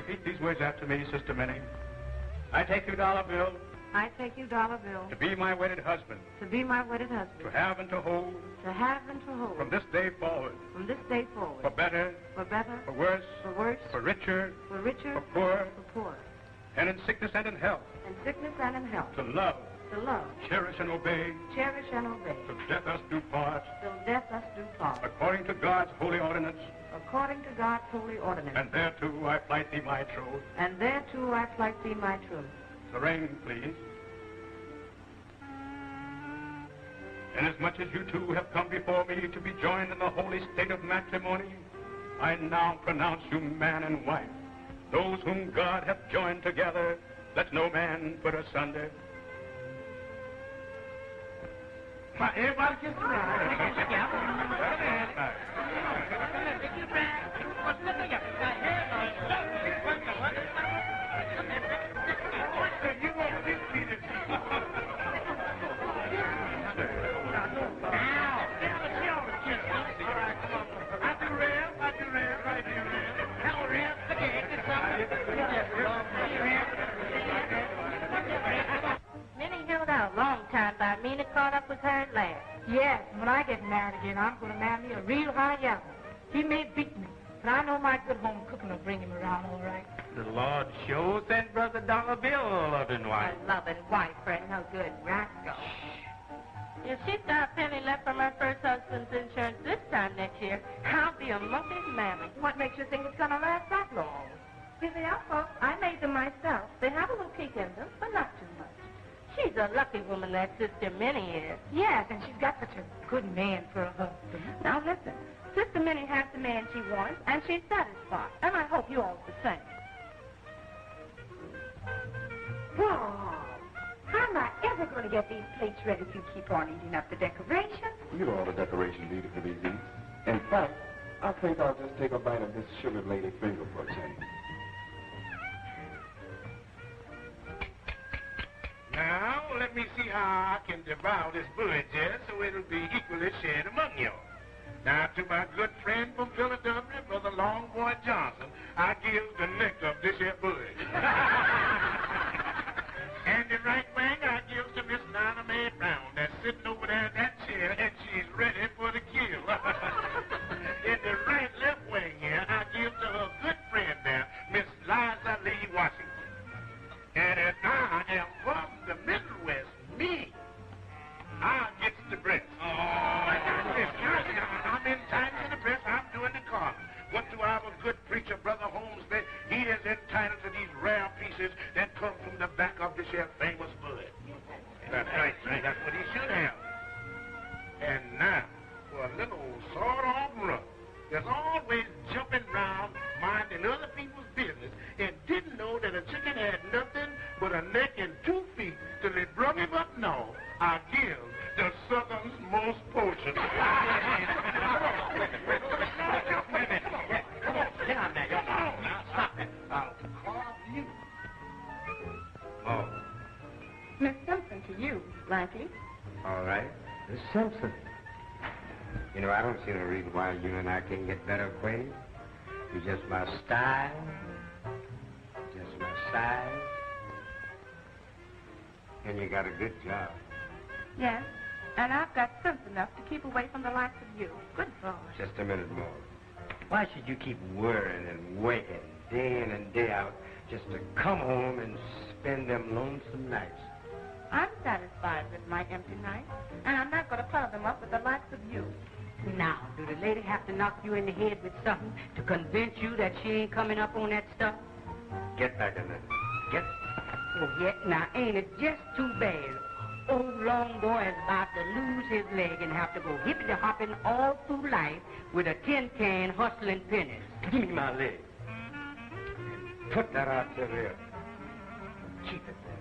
repeat these words after me, Sister Minnie. I take you, Dollar Bill. I take you, Dollar Bill. To be my wedded husband. To be my wedded husband. To have and to hold. To have and to hold. From this day forward. From this day forward. For better. For better. For worse. For worse. For richer. For richer. For poor. For poor. And in sickness and in health. In sickness and in health. To love. To love. Cherish and obey. Cherish and obey. Till death us do part. Till death us do part. According to God's holy ordinance. According to God's holy ordinance. And thereto I plight thee my troth. And thereto I plight thee my truth. The ring, please. Inasmuch as you two have come before me to be joined in the holy state of matrimony, I now pronounce you man and wife. Those whom God hath joined together, let no man put asunder. Everybody kiss me A long time by me to caught up with her at last. Yes, when I get married again, I'm going to marry me a real high yellow. He may beat me, but I know my good home cooking will bring him around all right. The Lord sure sent Brother Dollar Bill a loving wife. A loving wife for a no good rascal. If she's got a penny left from her first husband's insurance this time next year, I'll be a lucky mammy. What makes you think it's going to last that long? Here they are, folks. I made them myself. They have a little kick in them, but not too much. She's a lucky woman, that Sister Minnie is. Yes, and she's got such a good man for a husband. Now listen, Sister Minnie has the man she wants, and she's satisfied. And I hope you all are the same. Wow. How am I ever going to get these plates ready if you keep on eating up the decorations? You know all the decorations needed for these eats. In fact, I think I'll just take a bite of this sugar lady finger for a change. Now, let me see how I can devour this budget so it'll be equally shared among you. Now, to my good friend from Philadelphia, Brother Longboy Johnson, I give the neck of this here budget. And the right wing I give to Miss Nana Mae Brown that's sitting over there in that chair, and she's ready for the kill. In the right left wing here, I give to her good friend there, Miss Liza Lee Washington. And if I am from the Middle West, me, I get the breast. I'm entitled to the breast. I'm doing the carving. What do our good preacher, Brother Holmes, say? He is entitled to these rare pieces that come from the back of this here famous bud. That's right, right. That's what he should have. And now, for a little sawed-off run, that's always jumping around, minding other people's business, and didn't know that a chicken had nothing but a neck and 2 feet till they brung him up north. I give the Southern's most potion. Come on, sit down there. Now, stop it. I'll carve you. Oh. Miss Simpson to you, Blackie. All right. Miss Simpson. You know, I don't see no reason why you and I can't get better acquainted. You're just my style. Just my size. And you got a good job. Yes, and I've got sense enough to keep away from the likes of you. Good God. Just a minute more. Why should you keep worrying and waiting day in and day out just to come home and spend them lonesome nights? I'm satisfied with my empty nights, and I'm not going to clutter them up with the likes of you. Now, do the lady have to knock you in the head with something to convince you that she ain't coming up on that stuff? Get back in there. Get. Oh, yeah, now ain't it just too bad? Old long boy is about to lose his leg and have to go hippity-hopping all through life with a tin can hustling pennies. Give me my leg. Put that out to there. Keep it there.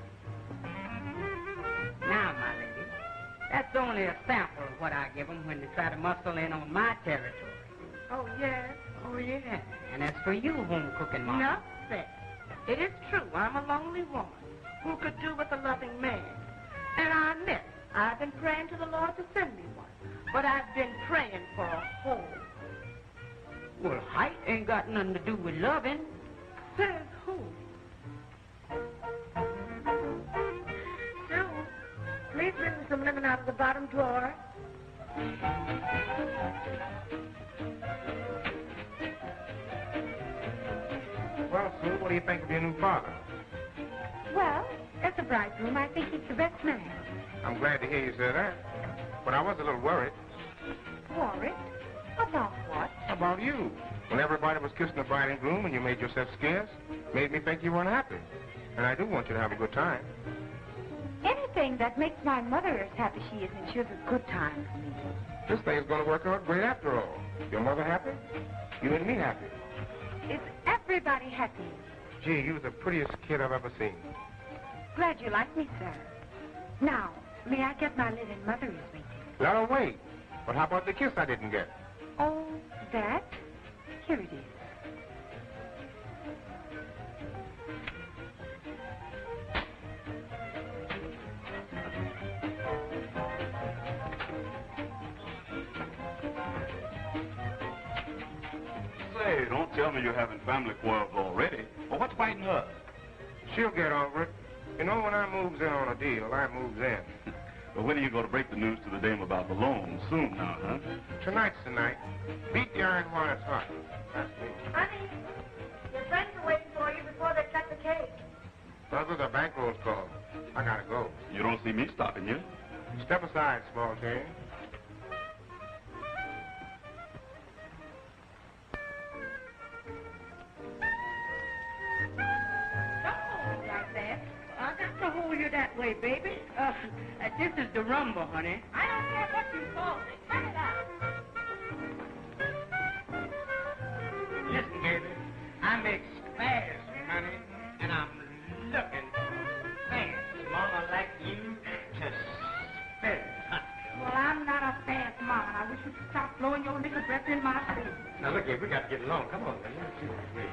Now, my lady, that's only a sample of what I give them when they try to muscle in on my territory. Oh, yes? Oh, yeah. And as for you, home cooking mama. Enough said. It is true, I'm a lonely woman who could do with a loving man. And I admit, I've been praying to the Lord to send me one. But I've been praying for a home. Well, height ain't got nothing to do with loving. Says who? Sue, please bring me some lemon out of the bottom drawer. Well, Sue, what do you think of your new father? Well, as a bridegroom, I think he's the best man. I'm glad to hear you say that. But I was a little worried. Worried? About what? About you. When everybody was kissing the bride and groom and you made yourself scarce, made me think you weren't happy. And I do want you to have a good time. Anything that makes my mother as happy she is ensures a good time for me. This thing's going to work out great after all. Your mother happy? You and me happy. Is everybody happy? Gee, you was the prettiest kid I've ever seen. Glad you like me, sir. Now, may I get my linen? Mother is waiting. Let her wait. But how about the kiss I didn't get? Oh, that? Here it is. Say, don't tell me you're having family quarrels already. Well, what's biting her? She'll get over it. You know, when I moves in on a deal, I moves in. Well, when are you going to break the news to the dame about the loan? Soon now, huh? Tonight's the night. Beat the iron while it's hot. That's me. Honey, your friends are waiting for you before they cut the cake. Brother, the bankroll's called. I gotta go. You don't see me stopping you. Step aside, small change. That way, baby. This is the rumble, honey. I don't care what you call it. Cut it out. Listen, baby. I'm expired, honey, and I'm looking fast. Mama like you to spit. Well, I'm not a fast mama. I wish you'd stop blowing your liquor breath in my face. Now, look here, we got to get along. Come on, man. Let's see what's ready.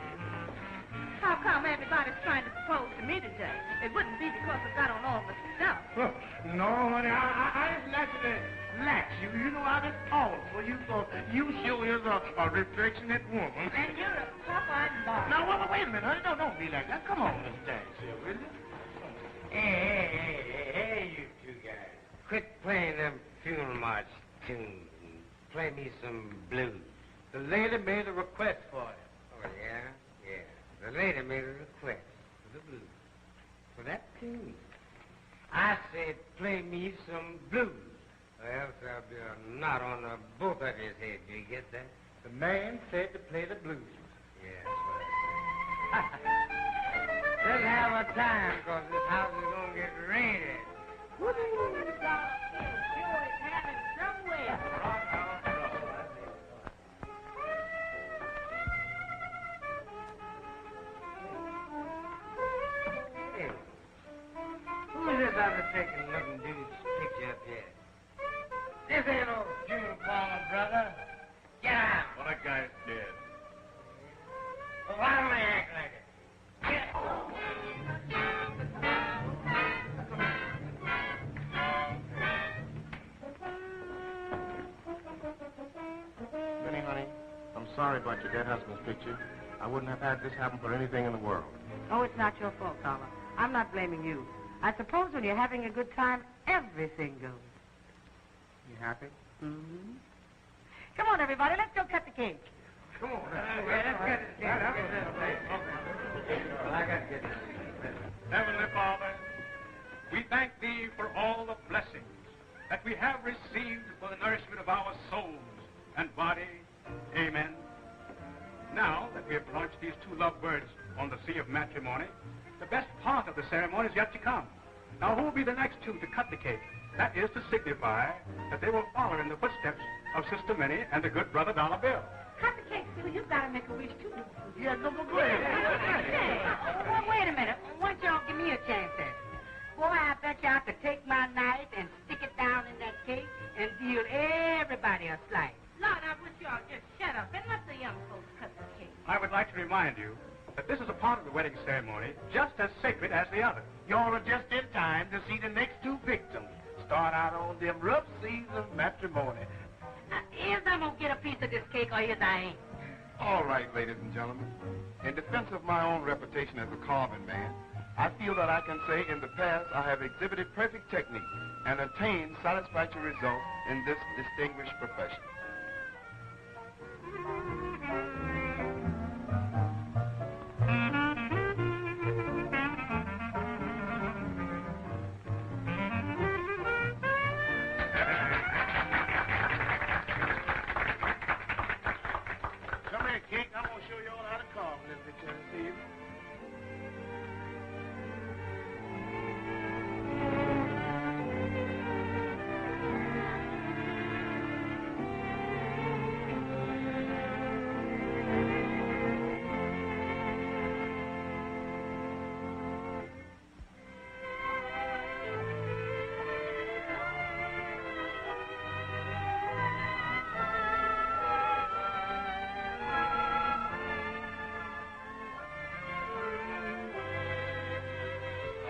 How come everybody's trying to propose to me today? It wouldn't be because I've got on all the stuff. Look, no, honey, I just like to relax you. You know, I just all for you, so you sure is a reflectionate woman. And you're a pop-eyed boy. Now, wait a minute, honey. Don't be like that. Come on, Miss Dance here, will you? Hey, you two guys. Quit playing them funeral march tunes and play me some blues. The lady made a request for you. Oh, yeah? Yeah. The lady made a request for the blues. For that tune. I said, play me some blues, or else there'll be a knot on both of his heads. Do you get that? The man said to play the blues. Yeah, that's what I said. Let's have a time, because this house is going to get raided. Woo! Doc, sure is having some way. Who's this undertaking looking dude's picture up here? This ain't no funeral parlor, brother. Get out. Well, that guy's dead. Well, why don't I act like it? Get Benny, honey, I'm sorry about your dead husband's picture. I wouldn't have had this happen for anything in the world. Oh, it's not your fault, Carla. I'm not blaming you. I suppose when you're having a good time, everything goes. You happy? Mm-hmm. Come on, everybody, let's go cut the cake. Come on. Let's get it. Well, I got to get this. Heavenly Father, we thank Thee for all the blessings that we have received for the nourishment of our souls and body. Amen. Now that we have launched these two lovebirds on the sea of matrimony, the best part of the ceremony is yet to come. Now, who will be the next two to cut the cake? That is to signify that they will follow in the footsteps of Sister Minnie and the good brother Dollar Bill. Cut the cake, Sue. You've got to make a wish, too. Yeah, go ahead. Well, wait a minute. Why don't y'all give me a chance then? Boy, I bet you I could take my knife and stick it down in that cake and deal everybody a slice. Lord, I wish y'all just shut up and let the young folks cut the cake. I would like to remind you that this is a part of the wedding ceremony just as sacred as the other. Y'all are just in time to see the next two victims start out on them rough seas of matrimony. Is I'm going to get a piece of this cake or is I ain't? All right, ladies and gentlemen. In defense of my own reputation as a carving man, I feel that I can say in the past I have exhibited perfect technique and attained satisfactory results in this distinguished profession. Come here, Kink. I'm going to show you all how to carve a little bit this evening.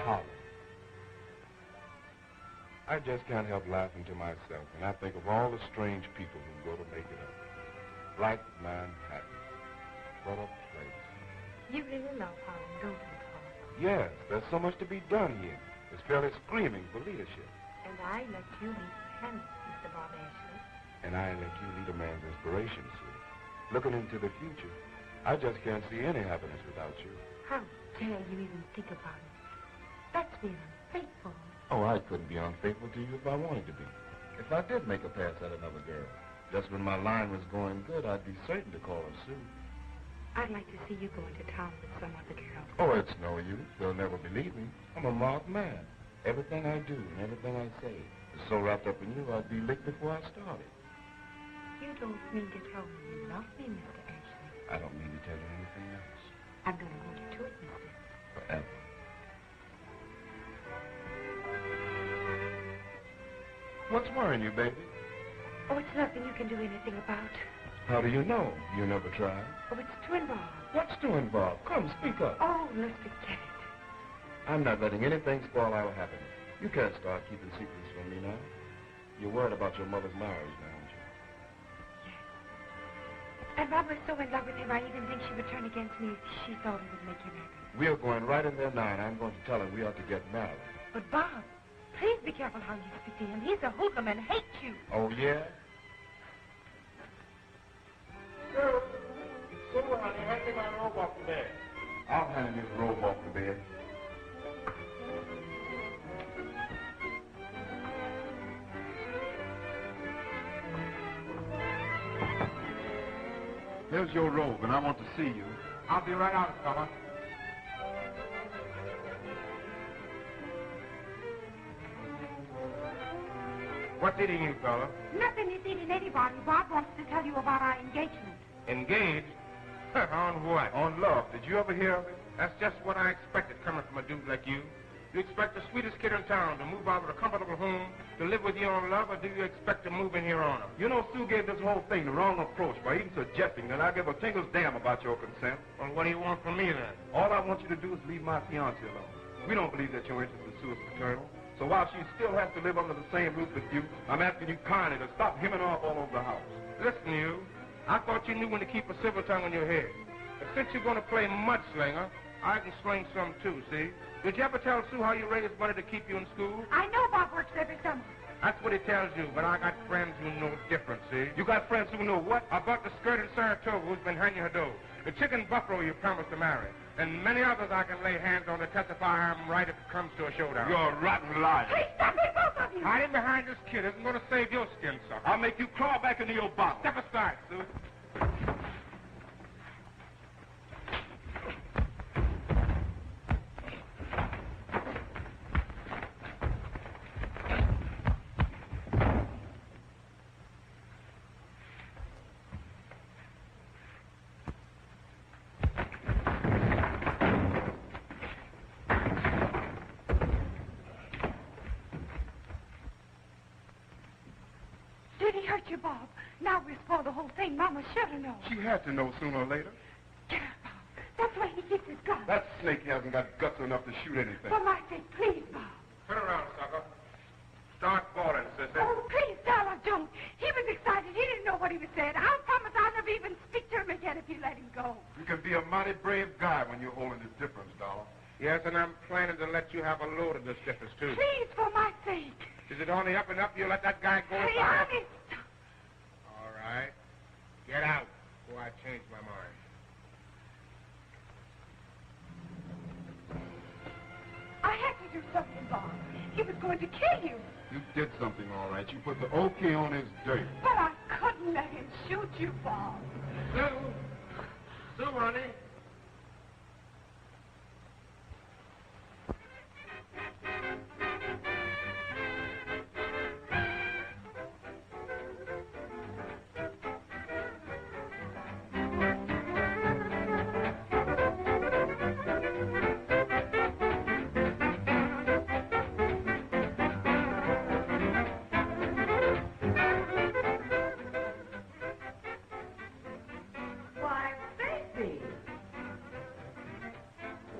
Harlem. I just can't help laughing to myself when I think of all the strange people who go to make it up. Like Manhattan. What a place. You really love Harlem, don't you, Carl? Yes, there's so much to be done here. It's fairly screaming for leadership. And I let you lead him, Mr. Bob Ashley. And I let you lead a man's inspiration, Sue. Looking into the future, I just can't see any happiness without you. How dare you even think about it? That's being unfaithful. Oh, I couldn't be unfaithful to you if I wanted to be. If I did make a pass at another girl, just when my line was going good, I'd be certain to call her Sue. I'd like to see you go into town with some other girl. Oh, it's no use. They'll never believe me. I'm a marked man. Everything I do and everything I say is so wrapped up in you, I'd be licked before I started. You don't mean to tell me you love me, Mr. Ashley. I don't mean to tell you anything else. I'm going to hold you to it, mister. Forever. What's worrying you, baby? Oh, it's nothing you can do anything about. How do you know? You never tried. Oh, it's too involved. What's too involved? Come, speak up. Oh, let's forget it. I'm not letting anything spoil our happiness. You can't start keeping secrets from me now. You're worried about your mother's marriage now, aren't you? And Bob was so in love with him, I even think she would turn against me if she thought it would make him happy. We're going right in there now, and I'm going to tell him we ought to get married. But Bob, please be careful how you speak to him. He's a hoodlum and hates you. Oh, yeah? Sue, honey, hand me my robe off the bed. I'll hand you the robe off the bed. Here's your robe, and I want to see you. I'll be right out, fella. What did he need, fella? Nothing is eating anybody. Bob wants to tell you about our engagement. Engaged? On what? On love. Did you ever hear of it? That's just what I expected coming from a dude like you. You expect the sweetest kid in town to move out of a comfortable home to live with you on love, or do you expect to move in here on her? You know, Sue gave this whole thing the wrong approach by even suggesting that I give a tingle's damn about your consent. Well, what do you want from me, then? All I want you to do is leave my fiancée alone. We don't believe that your interest in Sue is paternal. So while she still has to live under the same roof with you, I'm asking you kindly to stop hemming off all over the house. Listen, you. I thought you knew when to keep a civil tongue in your head. But since you're going to play mudslinger, I can sling some too, see? Did you ever tell Sue how you raised money to keep you in school? I know Bob works every summer. That's what he tells you, but I got friends who know different, see? You got friends who know what? About the skirt in Saratoga who's been hanging her dough, the chicken buffalo you promised to marry, and many others I can lay hands on to testify I'm right if it comes to a showdown. You're a rotten liar. Please stop it, both of you. Hiding behind this kid isn't going to save your skin, sucker. I'll make you crawl back into your bottle. Step aside, Sue. Did he hurt you, Bob? Now we spoil the whole thing. Mama should have known. She had to know sooner or later. Get up, Bob. That's why he keeps his gun. That snake hasn't got guts enough to shoot anything. For my sake, please, Bob. Turn around, sucker. Start balling, sister. Oh, please, darling, don't. He was excited. He didn't know what he was saying. I'll promise I'll never even speak to him again if you let him go. You can be a mighty brave guy when you're holding this difference, Dollar. Yes, and I'm planning to let you have a load of this difference, too. Please, for my sake. Is it on the up and up? You'll let that guy go? Be honest. All right. Get out before I change my mind. I had to do something, Bob. He was going to kill you. You did something, all right. You put the OK on his dirt. But I couldn't let him shoot you, Bob. Sue, honey.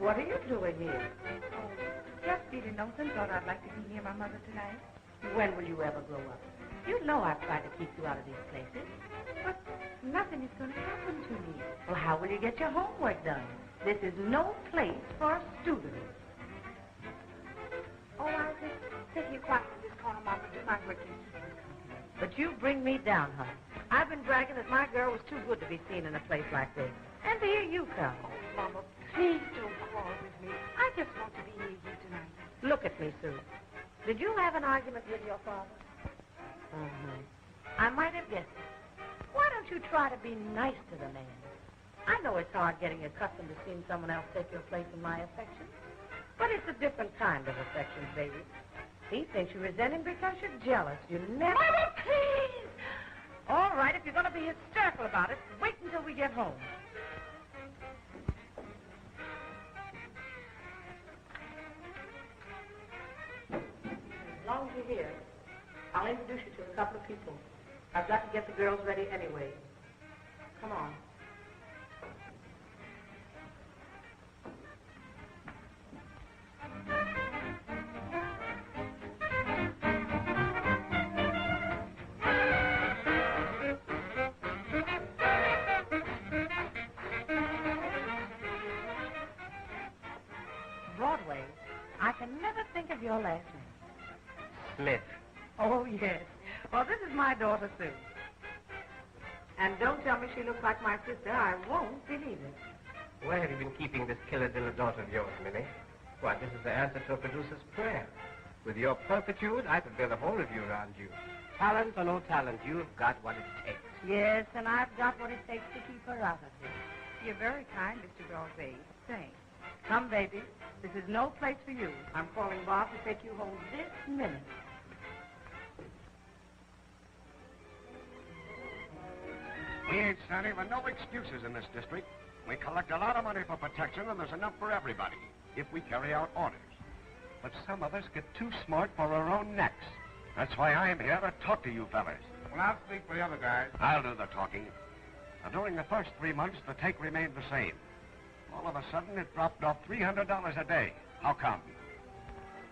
What are you doing here? Just feeling lonesome. Thought I'd like to be near my mother tonight. When will you ever grow up? You know I've tried to keep you out of these places. But nothing is going to happen to me. Well, how will you get your homework done? This is no place for a student. Oh, I'll just sit here quiet in this corner, Mama, do my work. But you bring me down, honey. I've been bragging that my girl was too good to be seen in a place like this. And here you come. Oh, Mama, please don't quarrel with me. I just want to be near you tonight. Look at me, Sue. Did you have an argument with your father? Mm-hmm. I might have guessed it. Why don't you try to be nice to the man? I know it's hard getting accustomed to seeing someone else take your place in my affection. But it's a different kind of affection, baby. He thinks you resent him because you're jealous. You never... Mama, please! All right, if you're going to be hysterical about it, wait until we get home. As long as you're here, I'll introduce you to a couple of people. I've got to get the girls ready anyway. Come on. Broadway, I can never think of your last name. Smith. Oh, yes. Well, this is my daughter, Sue. And don't tell me she looks like my sister. I won't believe it. Where have you been keeping this killer little daughter of yours, Minnie? Why, this is the answer to a producer's prayer. With your pulpitude, I could build a whole review around you. Talent or no talent, you've got what it takes. Yes, and I've got what it takes to keep her out of it. You're very kind, Mr. Broadway. Thanks. Come, baby. This is no place for you. I'm calling Bob to take you home this minute. We ain't standing for no excuses in this district. We collect a lot of money for protection, and there's enough for everybody, if we carry out orders. But some of us get too smart for our own necks. That's why I'm here to talk to you fellas. Well, I'll speak for the other guys. I'll do the talking. Now, during the first 3 months, the take remained the same. All of a sudden, it dropped off $300 a day. How come?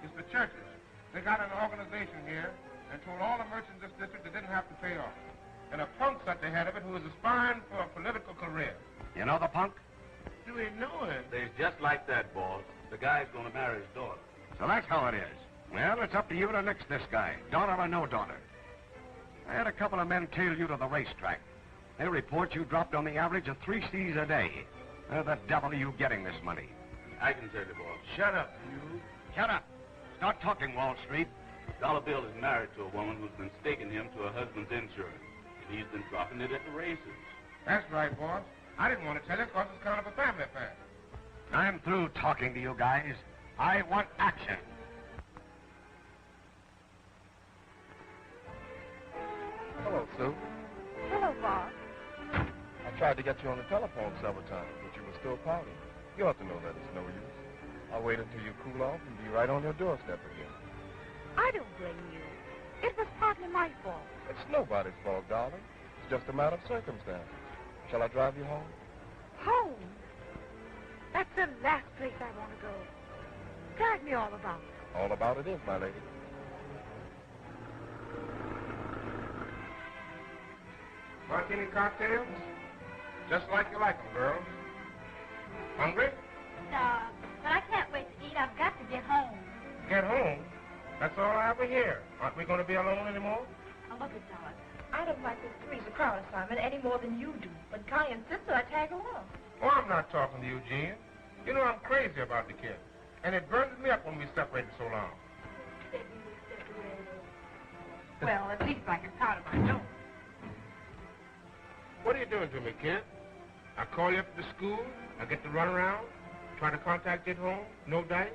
It's the churches. They got an organization here and told all the merchants in this district they didn't have to pay off. And a punk's at the head of it who is aspiring for a political career. You know the punk? Do we know him? There's just like that, boss. The guy's going to marry his daughter. So that's how it is. Well, it's up to you to nix this guy, daughter or no daughter. I had a couple of men tail you to the racetrack. They report you dropped on the average of 3 C's a day. Where the devil are you getting this money? I can tell you, boss. Shut up, you. Shut up. Start talking, Wall Street. Dollar Bill is married to a woman who's been staking him to her husband's insurance. And he's been dropping it at the races. That's right, boss. I didn't want to tell you because it's kind of a family affair. I'm through talking to you guys. I want action. Hello, Sue. Hello, Bob. I tried to get you on the telephone several times, but you were still pouting. You ought to know that it's no use. I'll wait until you cool off and be right on your doorstep again. I don't blame you. It was partly my fault. It's nobody's fault, darling. It's just a matter of circumstance. Shall I drive you home? Home. That's the last place I want to go. Tell me all about it. All about it is, my lady. Martini cocktails? Just like you like them, girls. Hungry? No, but I can't wait to eat. I've got to get home. Get home? That's all I ever hear. Aren't we going to be alone anymore? Oh, look at Dot. I don't like this three's a crowd assignment any more than you do. But Connie insists that I tag along. Oh, I'm not talking to you, Jean. You know I'm crazy about the kid. And it burns me up when we separated so long. Well, at least I can count of my own. What are you doing to me, kid? I call you up to the school, I get to run around, try to contact you at home, no dice.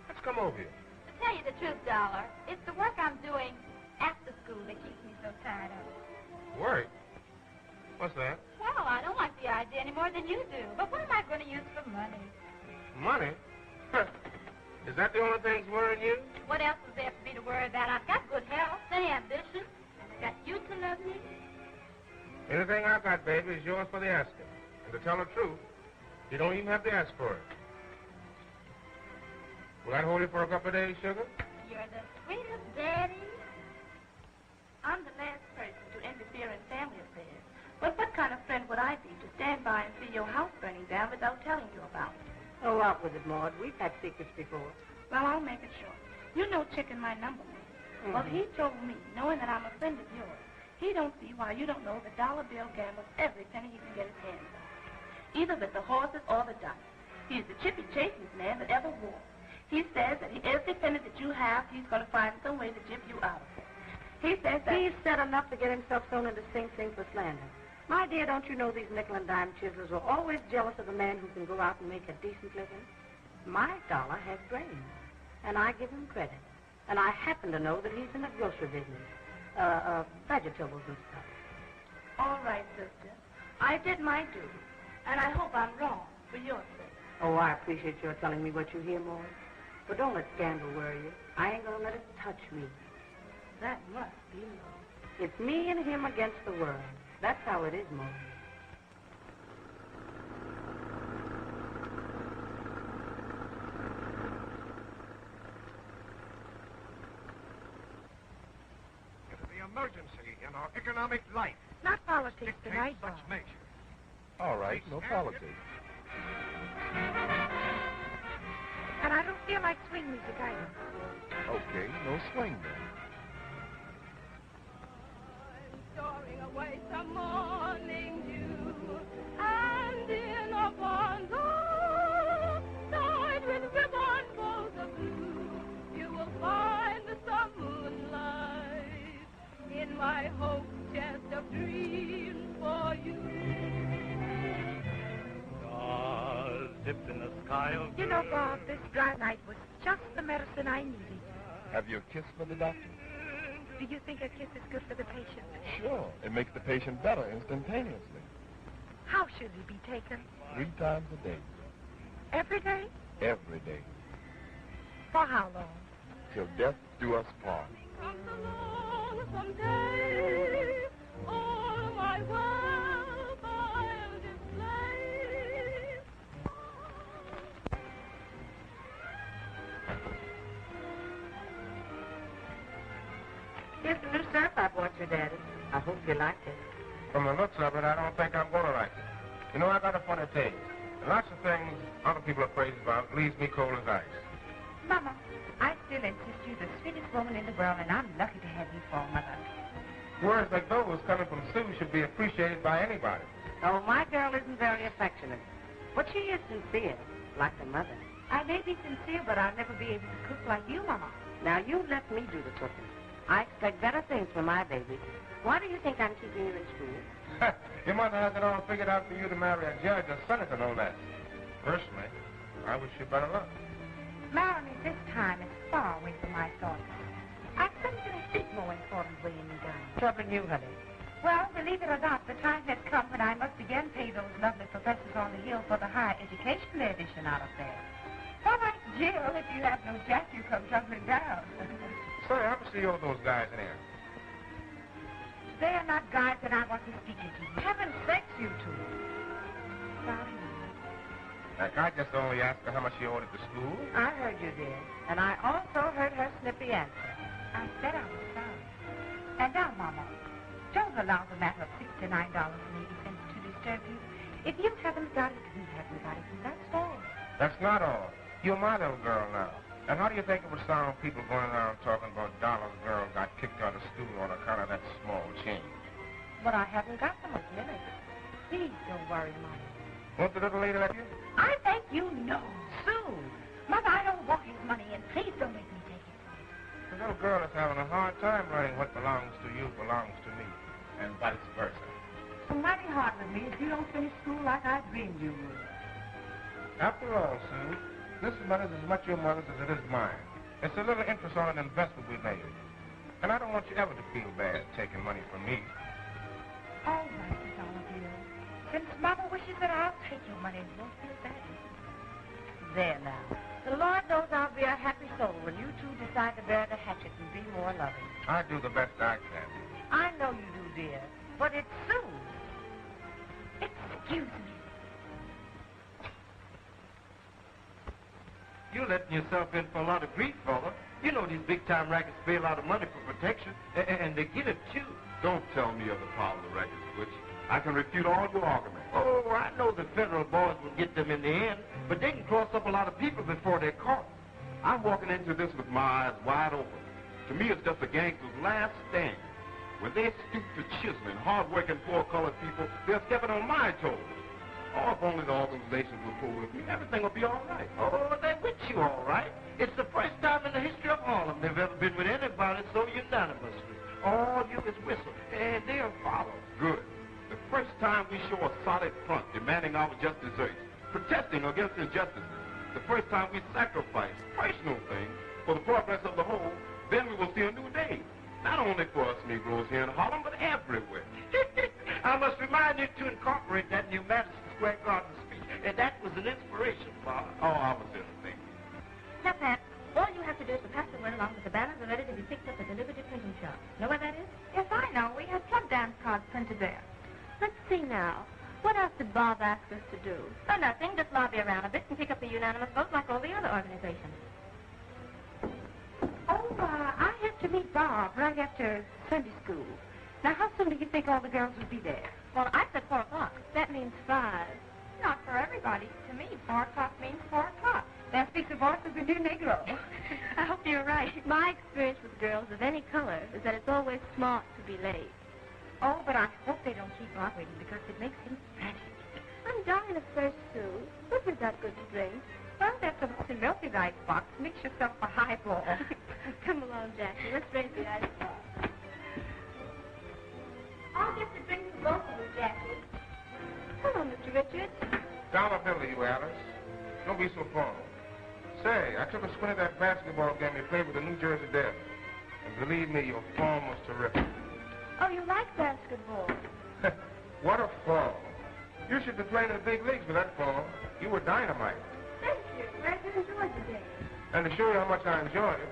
Let's come over here. To tell you the truth, Dollar, it's the work I'm doing after school that keeps me so tired of it. Work? What's that? Well, I don't like the idea any more than you do. But what am I going to use for money? Money? Is that the only thing that's worrying you? What else is there for me to worry about? I've got good health, plenty of ambition. I've got you to love me. Anything I got, baby, is yours for the asking. And to tell the truth, you don't even have to ask for it. Will that hold you for a couple of days, sugar? You're the sweetest daddy. I'm the last person to interfere in family affairs. But what kind of friend would I be to stand by and see your house burning down without telling you about it? Oh, out with it, Maud. We've had secrets before. Well, I'll make it short. You know Chicken, my number one. Mm-hmm. Well, he told me, knowing that I'm a friend of yours, he don't see why you don't know the dollar bill gambles every penny he can get his hands on. Either with the horses or the dice. He's the chippy chasingest man that ever wore. He says that every penny that you have, he's going to find some way to jip you out of it. He says that... He's said enough to get himself thrown into Sing Sing for slander. My dear, don't you know these nickel and dime chiselers are always jealous of the man who can go out and make a decent living? My dollar has brains, and I give him credit. And I happen to know that he's in the grocery business. Vegetables and stuff. All right, sister. I did my duty, and I hope I'm wrong for your sake. Oh, I appreciate your telling me what you hear, Maud. But don't let scandal worry you. I ain't gonna let it touch me. That must be love. It's me and him against the world. That's how it is, Maud. The emergency in our economic life. Not politics Dictates tonight, Bob. such measures. All right, no politics. And I don't feel like swing music either. Okay, no swing then. Storing away some morning dew, and in a bundle tied with ribbon bows of blue, you will find some moonlight in my hope chest of dreams for you. Stars dipped in the sky of You know, Bob, this dry night was just the medicine I needed. Have you a kiss for the doctor? Do you think a kiss is good for the patient? Sure. It makes the patient better instantaneously. How should he be taken? 3 times a day. Every day? Every day. For how long? Till death do us part. Comes along someday, all my wealth I'll display. Here's the new syrup I bought you, Daddy. I hope you like it. From the looks of it, I don't think I'm going to like it. You know, I got a funny taste. And lots of things other people are crazy about leaves me cold as ice. Mama, I still insist you're the sweetest woman in the world, and I'm lucky to have you for a mother. Words like those coming from Sue should be appreciated by anybody. Oh, my girl isn't very affectionate. But she is sincere, like a mother. I may be sincere, but I'll never be able to cook like you, Mama. Now, you let me do the cooking. I expect better things from my baby. Why do you think I'm keeping you in school? Your mother has it all figured out for you to marry a judge or senator, no less. Personally, I wish you better luck. Marry me this time is far away from my thoughts. I've something a bit more important weighing me down. Troubling you, honey? Well, believe it or not, the time has come when I must again pay those lovely professors on the hill for the higher education they're dishing out up there. All right, Jill, if you have no jack, you come tumbling down. Say, how much do you owe those guys in here? They are not guys that I want to speak to. Heaven's sakes, you two. Sorry. Like, I just only asked her how much she owed at the school. I heard you did, and I also heard her snippy answer. I said I was sorry. And now, Mama, don't allow the matter of $69.80 to disturb you. If you haven't got it, we haven't got it, and that's all. That's not all. You're my little girl now. And how do you think it would sound people going around talking about Dollar's girl got kicked out of school on account of that small change? But I haven't got so much money. Please don't worry, Mother. Won't the little lady let you? I think you know. Soon. Mother, I don't want his money, and please don't make me take it. The little girl is having a hard time learning what belongs to you belongs to me, and vice versa. It's mighty hard with me if you don't finish school like I dreamed you would. After all, Sue, this money is as much your mother's as it is mine. It's a little interest on an investment we made. And I don't want you ever to feel bad taking money from me. All right, Dollar. Since Mother wishes that I'll take your money, you won't feel bad. There now. The Lord knows I'll be a happy soul when you two decide to bear the hatchet and be more loving. I do the best I can. I know you do, dear. But it's soon. Excuse me. You're letting yourself in for a lot of grief, fella. You know these big-time rackets pay a lot of money for protection, and they get it, too. Don't tell me of the power of the records, Butch. I can refute all your arguments. Oh, I know the federal boys will get them in the end, but they can cross up a lot of people before they're caught. I'm walking into this with my eyes wide open. To me, it's just a gangster's last stand. When they stoop to chiseling hard-working, poor-colored people, they're stepping on my toes. Oh, if only the organizations will pull with me, everything will be all right. Oh, they're with you all right. It's the first time in the history of Harlem they've ever been with anybody so unanimously. All you is whistle, and they'll follow. Good. The first time we show a solid front demanding our just desserts, protesting against injustices. The first time we sacrifice personal things for the progress of the whole, then we will see a new day. Not only for us Negroes here in Harlem, but everywhere. I must remind you to incorporate that new Madison Square Garden speech. And that was an inspiration, Father. Oh, I was just thinking. Now, Pat, all you have to do is to pass the word along that the banners are ready to be picked up at the Liberty Printing Shop. Know where that is? Yes, I know. We had plug dance cards printed there. Let's see now. What else did Bob ask us to do? Oh, nothing. Just lobby around a bit and pick up the unanimous vote like all the other organizations. Oh, I have to meet Bob right after Sunday school. Now, how soon do you think all the girls will be there? Well, I said 4 o'clock. That means 5. Not for everybody. To me, 4 o'clock means 4 o'clock. That speaks the voice of the new Negro. I hope you're right. My experience with girls of any color is that it's always smart to be late. Oh, but I hope they don't keep Bob waiting because it makes him frantic. I'm dying of thirst, Sue. What is that good to drink? Well, that's a Boston Milky ice box. Mix yourself a highball. Come along, Jackie. Let's raise the ice box. I'll get the drink for both of us, Jackie. Hello, Mr. Richards. Dollar bill to you, Alice. Don't be so formal. Say, I took a squint at that basketball game you played with the New Jersey Devils. And believe me, your form was terrific. Oh, you like basketball? What a form. You should be playing in the big leagues with that form. You were dynamite. Thank you. Glad you enjoyed the game. And to show you how much I enjoyed it,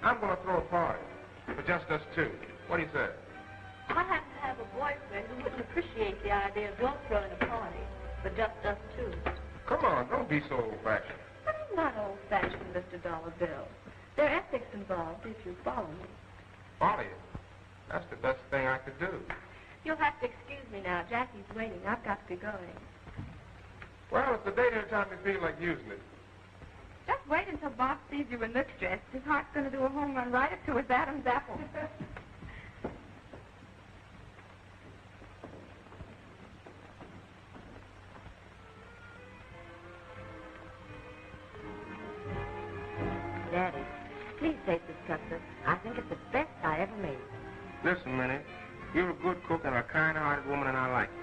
I'm going to throw a party for just us two. What do you say? I happen to have a boyfriend who wouldn't appreciate the idea of your throwing a party, but just us two. Come on, don't be so old-fashioned. I'm not old-fashioned, Mr. Dollar Bill. There are ethics involved if you follow me. Follow you? That's the best thing I could do. You'll have to excuse me now. Jackie's waiting. I've got to be going. Well, it's the date any time you feel like using it. Just wait until Bob sees you in this dress. His heart's going to do a home run right up to his Adam's apple. Daddy, please taste this custard. I think it's the best I ever made. Listen, Minnie, you're a good cook and a kind-hearted woman, and I like it.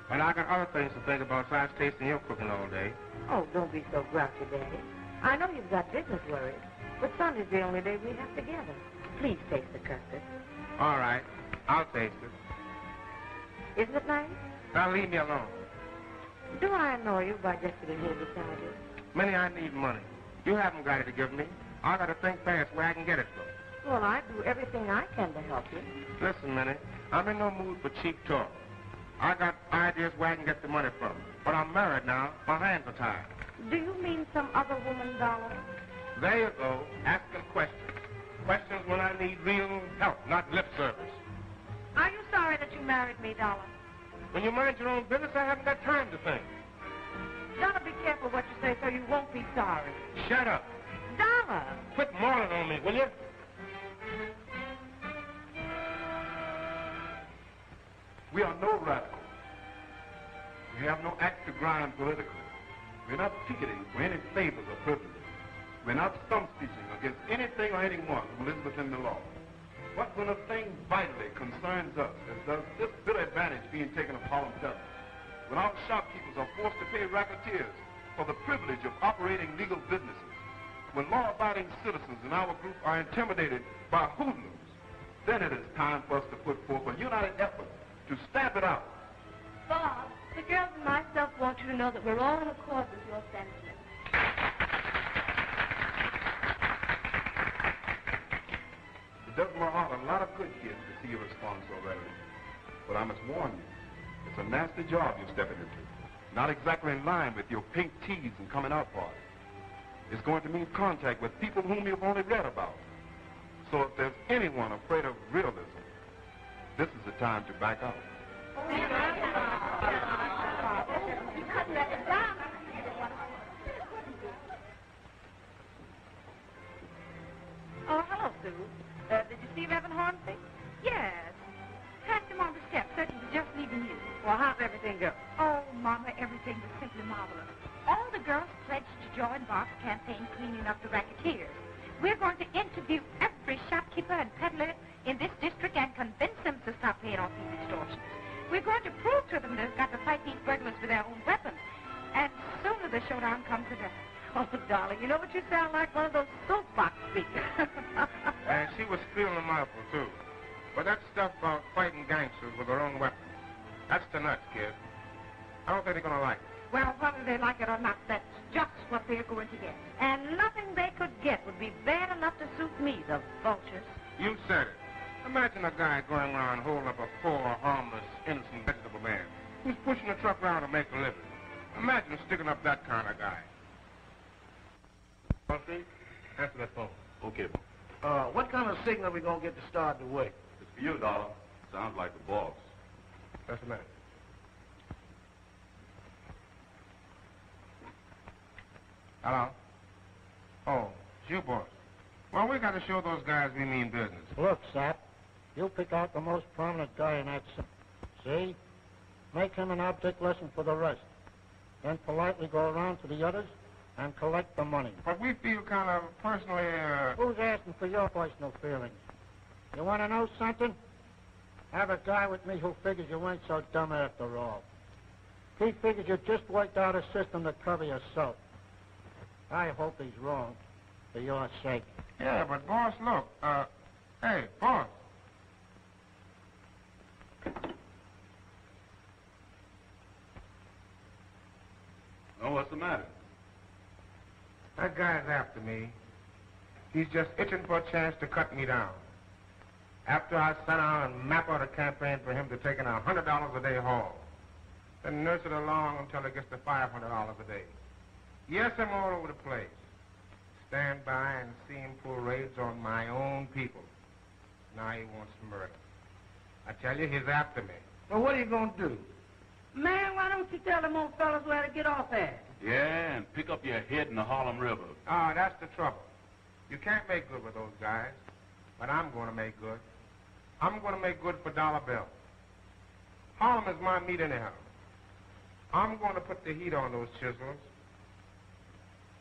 But I got other things to think about besides tasting your cooking all day. Oh, don't be so grouchy, Daddy. I know you've got business worries, but Sunday's the only day we have together. Please taste the custard. All right, I'll taste it. Isn't it nice? Now leave me alone. Do I annoy you by just sitting here beside you? Minnie, I need money. You haven't got it to give me. I got to think fast where I can get it from. Well, I do everything I can to help you. Listen, Minnie, I'm in no mood for cheap talk. I got ideas where I can get the money from. But I'm married now. My hands are tied. Do you mean some other woman, Dollar? There you go, asking questions. Questions when I need real help, not lip service. Are you sorry that you married me, Dollar? When you mind your own business, I haven't got time to think. what you say so you won't be sorry. Shut up. Dollar. Quit moaning on me, will you? We are no radicals. We have no axe to grind politically. We're not picketing for any favors or privileges. We're not stump speeching against anything or anyone who lives within the law. But when a thing vitally concerns us, as does this bitter advantage being taken of Harlem Television, when our shopkeepers are forced to pay racketeers for the privilege of operating legal businesses, when law-abiding citizens in our group are intimidated by hoodlums, then it is time for us to put forth a united effort to stamp it out. Bob, the girls and myself want you to know that we're all in accord with your sentiments. It does my heart a lot of good, kids, to see you respond so readily. But I must warn you, it's a nasty job you're stepping into. Not exactly in line with your pink teas and coming out party. It's going to mean contact with people whom you've only read about. So if there's anyone afraid of realism, this is the time to back out. Oh, hello, Sue. Did you see Reverend Hornsby? Yes. Passed him on the steps. Said he was just leaving you. Well, how's everything go? Oh, Mama, everything was simply marvelous. All the girls pledged to join Bob's campaign cleaning up the racketeers. We're going to interview every shopkeeper and peddler in this district and convince them to stop paying off these extortions. We're going to prove to them they've got to fight these burglars with their own weapons. And sooner the showdown comes the better. Oh, darling, you know what you sound like? One of those soapbox speakers. And she was feeling them awful, too. But that stuff about fighting gangsters with their own weapons, that's the nuts, kid. I don't think they're going to like it. Well, whether they like it or not, that's just what they're going to get. And nothing they could get would be bad enough to suit me, the vultures. You said it. Imagine a guy going around holding up a poor, harmless, innocent vegetable man who's pushing a truck around to make a living. Imagine sticking up that kind of guy. Okay? Answer that phone. Okay. What kind of signal are we going to get to start the work? It's for you, Dollar. Sounds like the boss. That's the man. Hello? Oh, it's you, boss. Well, we got to show those guys we mean business. Look, Sap, you pick out the most prominent guy in that see? Make him an object lesson for the rest. Then politely go around to the others and collect the money. But we feel kind of personally, Who's asking for your personal feelings? You want to know something? Have a guy with me who figures you ain't so dumb after all. He figures you just worked out a system to cover yourself. I hope he's wrong, for your sake. Yeah, but boss, look, hey, boss. Oh, what's the matter? That guy's after me. He's just itching for a chance to cut me down. After I sit down and map out a campaign for him to take in $100 a day haul, then nurse it along until it gets to $500 a day. Yes, I'm all over the place. Stand by and see him pull raids on my own people. Now he wants murder. I tell you, he's after me. Well, what are you going to do? Man, why don't you tell them old fellas where to get off at? Yeah, and pick up your head in the Harlem River. Ah, that's the trouble. You can't make good with those guys, but I'm going to make good. I'm going to make good for Dollar Bill. Harlem is my meat anyhow. I'm going to put the heat on those chisels.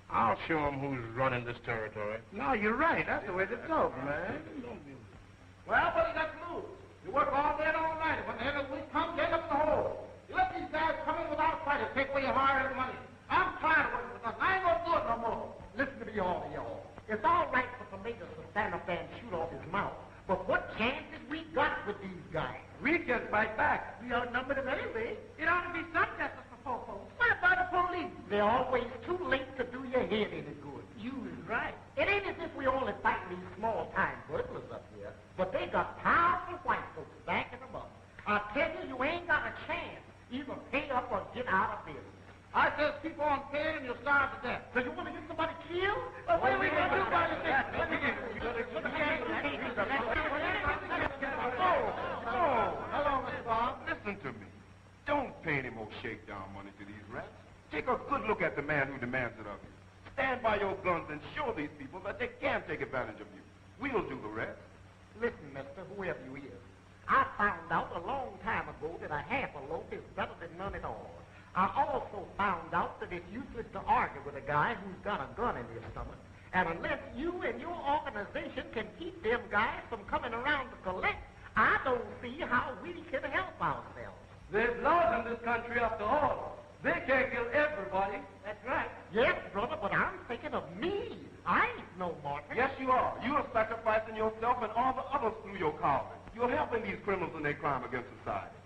I'll show them who's running this territory. No, you're right. That's the way to talk, man. Well, buddy, let's move. You work all day and all night. When the end of the week comes, you end up in the hole. You let these guys come in without fighting, take away your hard-earned money. I'm tired of working with us. I ain't gonna do it no more. Listen to me, all of y'all. It's all right for tomatoes to stand up there and shoot off his mouth. But what chances we got with these guys? We can fight back. We outnumber them anyway. It ought to be some justice for poor folks. What about the police? They're always too late to do your head any good. You is right. It ain't as if we only fighting these small-time burglars up here, but they got powerful white folks backing them up. I tell you, you ain't got a chance. Either pay up or get out of business. I says keep on paying and you'll starve to death. So you want to get somebody killed? What are we going to do about it? Oh, hello, Mr. Bob. Listen to me. Don't pay any more shakedown money to these rats. Take a good look at the man who demands it of you. Stand by your guns and show these people that they can take advantage of you. We'll do the rest. Listen, mister, whoever you is, I found out a long time ago that a half a loaf is better than none at all. I also found out that it's useless to argue with a guy who's got a gun in his stomach. And unless you and your organization can keep them guys from coming around to collect, I don't see how we can help ourselves. There's laws in this country after all. They can't kill everybody. That's right. Yes, brother, but I'm thinking of me. I ain't no martyr. Yes, you are. You are sacrificing yourself and all the others through your cause. You're helping these criminals in their crime against society.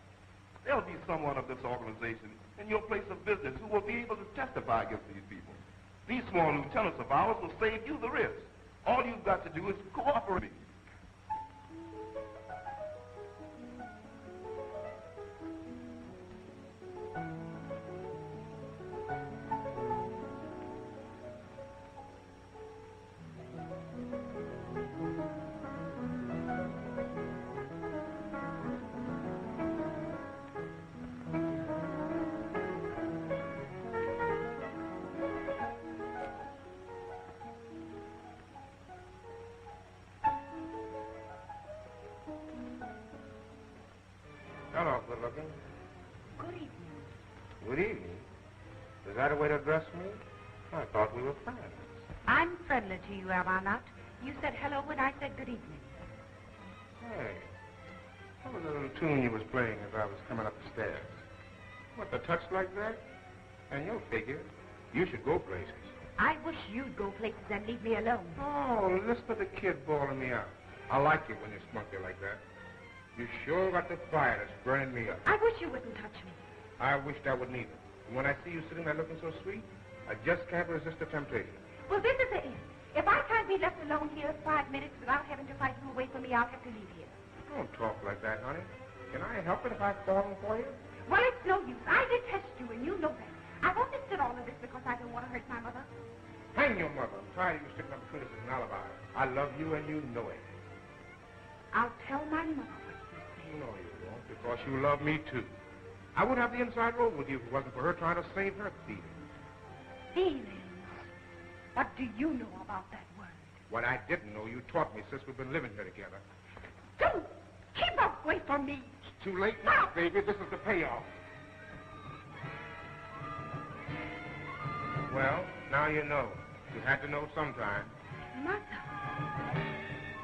There'll be someone of this organization in your place of business who will be able to testify against these people. These small lieutenants of ours will save you the risk. All you've got to do is cooperate. Hello, good looking. Good evening. Good evening. Is that a way to address me? I thought we were friends. I'm friendly to you, am I not? You said hello when I said good evening. Hey, what was the little tune you was playing as I was coming up the stairs? What, the touch like that? And you'll figure. You should go places. I wish you'd go places and leave me alone. Oh, listen to the kid bawling me out. I like you when you spunky like that. You sure got the fire that's burning me up. I wish you wouldn't touch me. I wished I would neither. And when I see you sitting there looking so sweet, I just can't resist the temptation. Well, this is it. If I can't be left alone here 5 minutes without having to fight you away from me, I'll have to leave here. Don't talk like that, honey. Can I help it if I've fallen for you? Well, it's no use. I detest you, and you know that. I've understood all of this because I don't want to hurt my mother. Hang your mother. I'm tired of you sticking up between us as an alibi. I love you, and you know it. I'll tell my mother. No, you won't, because you love me, too. I would have the inside road with you if it wasn't for her trying to save her feelings. Feelings? What do you know about that word? What I didn't know, you taught me since we've been living here together. Don't! Keep away from me! It's too late now, baby. This is the payoff. Well, now you know. You had to know sometime. Mother,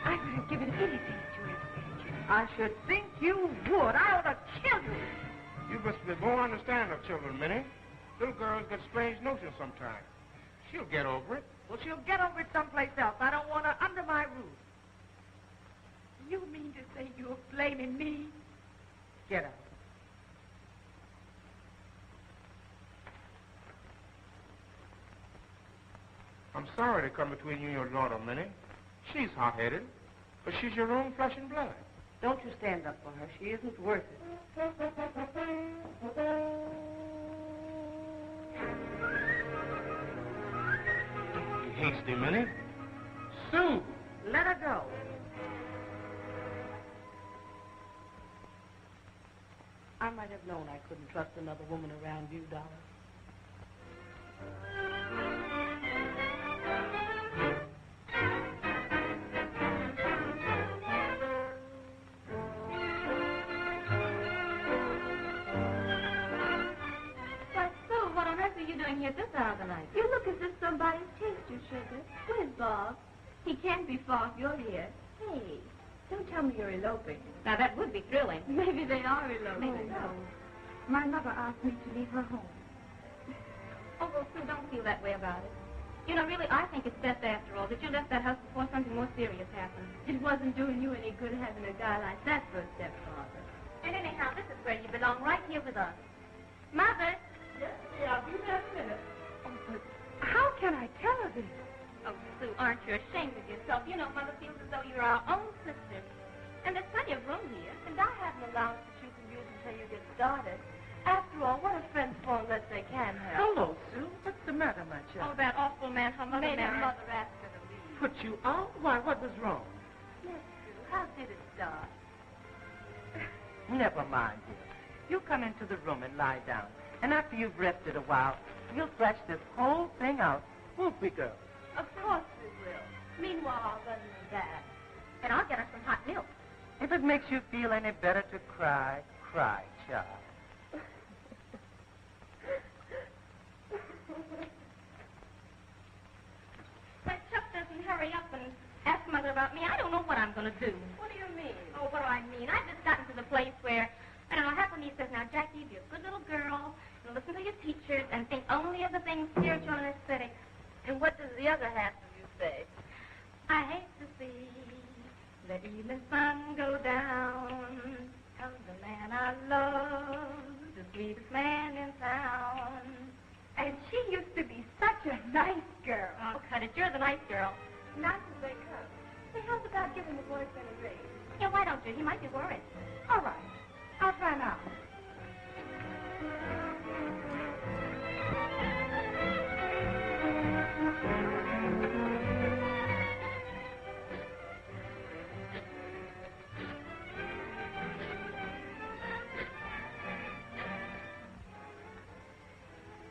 I would have given anything to have saved you. I should think you would. I ought to kill you. You must be more understanding of children, Minnie. Little girls get strange notions sometimes. She'll get over it. Well, she'll get over it someplace else. I don't want her under my roof. You mean to say you're blaming me? Get out. I'm sorry to come between you and your daughter, Minnie. She's hot-headed, but she's your own flesh and blood. Don't you stand up for her. She isn't worth it. Don't be hasty, Minnie. Sue! Let her go. I might have known I couldn't trust another woman around you, darling. Here this hour of the night. You look as if somebody's chased you, Sugar. Where's Bob? He can't be far if you're here. Hey, don't tell me you're eloping. Now, that would be thrilling. Maybe they are eloping. Maybe so. My mother asked me to leave her home. Oh, well, Sue, don't feel that way about it. You know, really, I think it's best, after all, that you left that house before something more serious happened. It wasn't doing you any good having a guy like that for a stepfather. And anyhow, this is where you belong, right here with us. Mother! Yes, I'll be there in a minute. Oh, but how can I tell her this? Oh, Sue, aren't you ashamed of yourself? You know, Mother feels as though you're our own sister. And there's plenty of room here. And I have an allowance that you can use until you get started. After all, what are friends for unless they can help? Hello, Sue. What's the matter, my child? Oh, that awful man her mother made her mother ask her to leave. Put you out? Why, what was wrong? Yes, Sue. How did it start? Never mind, dear. You come into the room and lie down. And after you've rested a while, We'll stretch this whole thing out. Won't we, girl? Of course we will. Meanwhile, I'll run to Dad. And I'll get her some hot milk. If it makes you feel any better to cry, cry, child. When Chuck doesn't hurry up and ask Mother about me, I don't know what I'm going to do. What do you mean? Oh, what do I mean? I've just gotten to the place where, I don't know, half of me says, now, Jackie, be a good little girl, and listen to your teachers, and think only of the things spiritual and aesthetic. And what does the other half of you say? I hate to see the evening sun go down. Comes the man I love, the sweetest man in town. And she used to be such a nice girl. Oh, cut it. You're the nice girl. Not as they come. Say, how's about giving the boyfriend a raise? Yeah, why don't you? He might be worried. All right. I'll try now.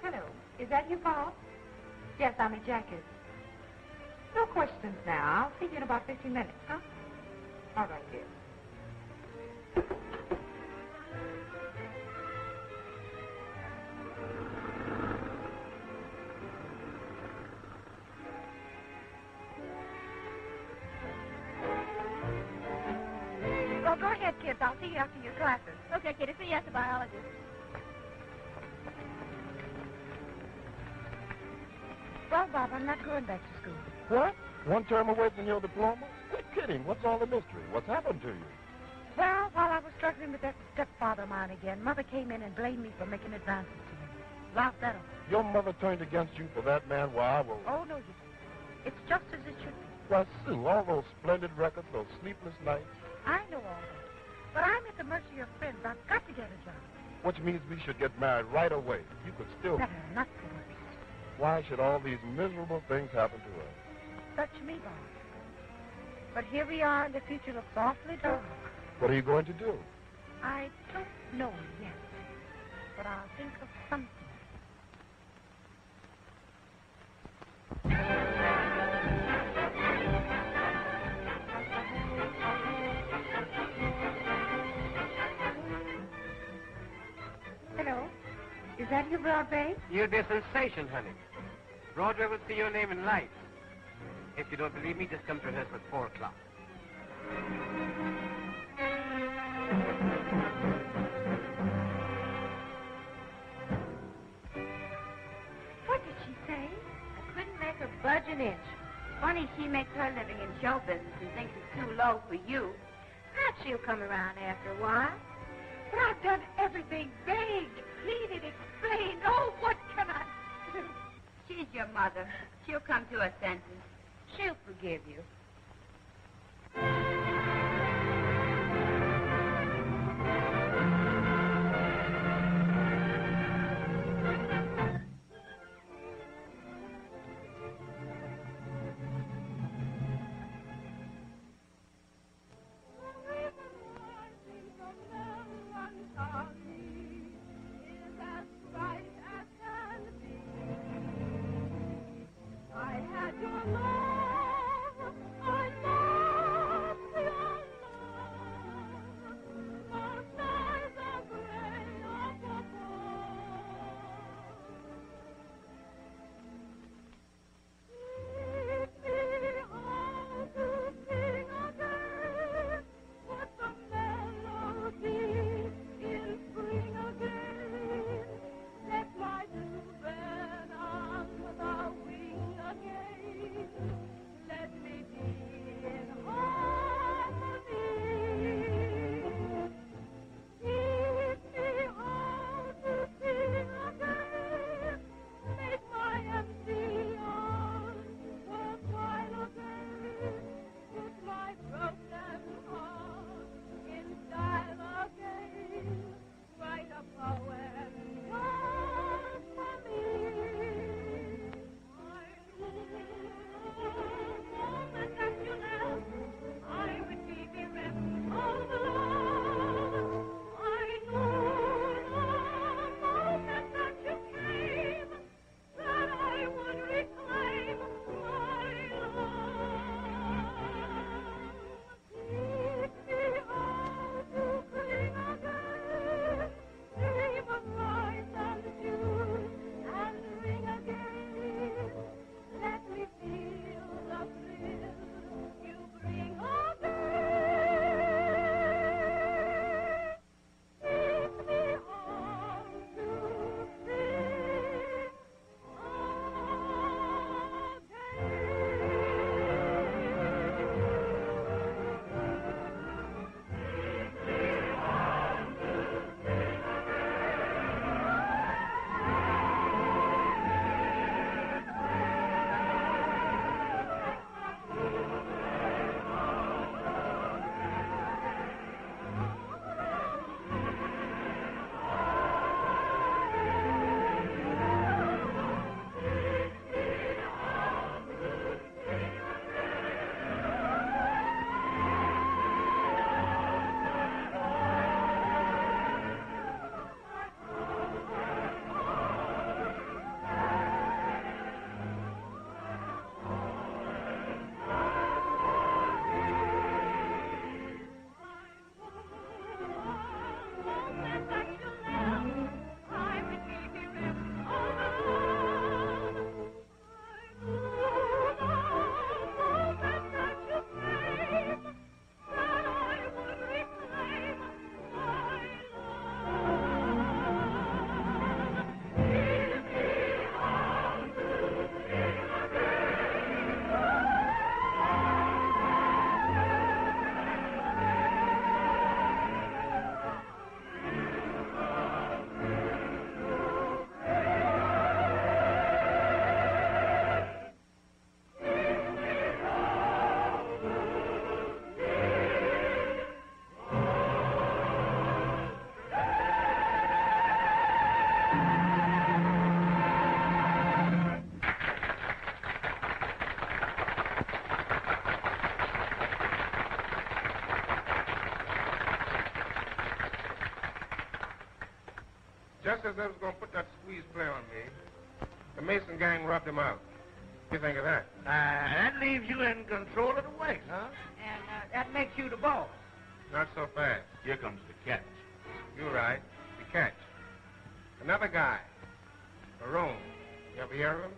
Hello. Is that you, Bob? Yes, I'm at Jackie's. No questions now. I'll see you in about 15 minutes, huh? All right, dear. Well, go ahead, kids. I'll see you after your classes. Okay, Kitty. See you at the biologist. Well, Bob, I'm not going back to school. What? One term away from your diploma? Quit kidding. What's all the mystery? What's happened to you? Well, while I was struggling with that stepfather of mine again, Mother came in and blamed me for making advances to him. Laughed at him. Your mother turned against you for that man while I was... Oh, no, you didn't. It's just as it should be. Why, Sue, all those splendid records, those sleepless nights. I know all that. But I'm at the mercy of friends. I've got to get a job. Which means we should get married right away. You could still... Better not for us. Why should all these miserable things happen to us? Touch me, Bob. But here we are, and the future looks awfully dark. What are you going to do? I don't know yet. But I'll think of something. Hello. Is that you, Broadway? You'd be a sensation, honey. Broadway will see your name in lights. If you don't believe me, just come to rehearsal at 4 o'clock. What did she say? I couldn't make her budge an inch. Funny she makes her living in show business and thinks it's too low for you. Perhaps she'll come around after a while. But I've done everything. Begged, pleaded, explained. Oh, what can I do? She's your mother. She'll come to her senses. She'll forgive you. I had your love just as they was going to put that squeeze play on me, the Mason gang rubbed him out. What do you think of that? That leaves you in control of the wax, huh? And that makes you the boss. Not so fast. Here comes the catch. You're right. The catch. Another guy. Maroon. You ever hear of him?